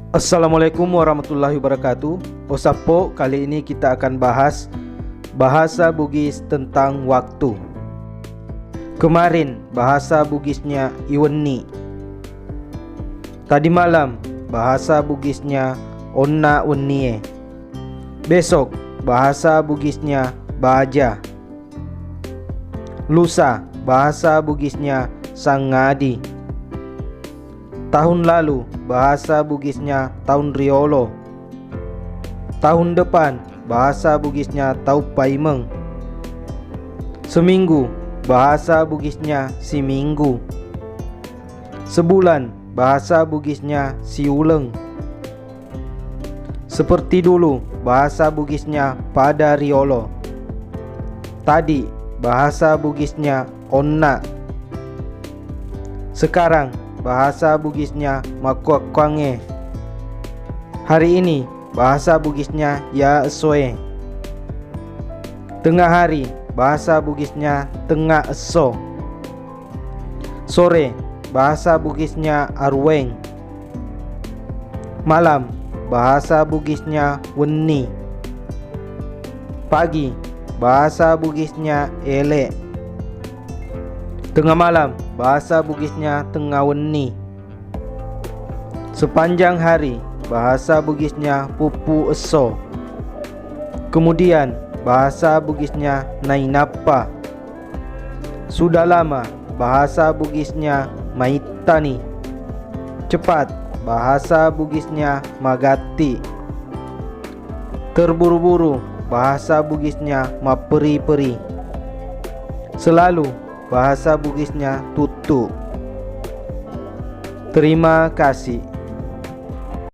Assalamualaikum warahmatullahi wabarakatuh. Osapo, kali ini kita akan bahas bahasa Bugis tentang waktu. Kemarin bahasa Bugisnya iweni. Tadi malam bahasa Bugisnya onna wennie. Besok bahasa Bugisnya baja. Lusa bahasa Bugisnya sangadi. Tahun lalu bahasa Bugisnya tahun riolo. Tahun depan bahasa Bugisnya tau paimeng. Seminggu bahasa Bugisnya si minggu. Sebulan bahasa Bugisnya si uleng. Seperti dulu bahasa Bugisnya pada riolo. Tadi bahasa Bugisnya onna. Sekarang bahasa Bugisnya makuakwange. Hari ini bahasa Bugisnya ya esoe. Tengah hari bahasa Bugisnya tengah eso. Sore bahasa Bugisnya arweng. Malam bahasa Bugisnya weni. Pagi bahasa Bugisnya ele. Tengah malam bahasa Bugisnya tengah weni. Sepanjang hari bahasa Bugisnya pupu eso. Kemudian bahasa Bugisnya nainapa. Sudah lama bahasa Bugisnya maitani. Cepat bahasa Bugisnya magati. Terburu-buru bahasa Bugisnya maperi-peri. Selalu bahasa Bugisnya tutu. Terima kasih.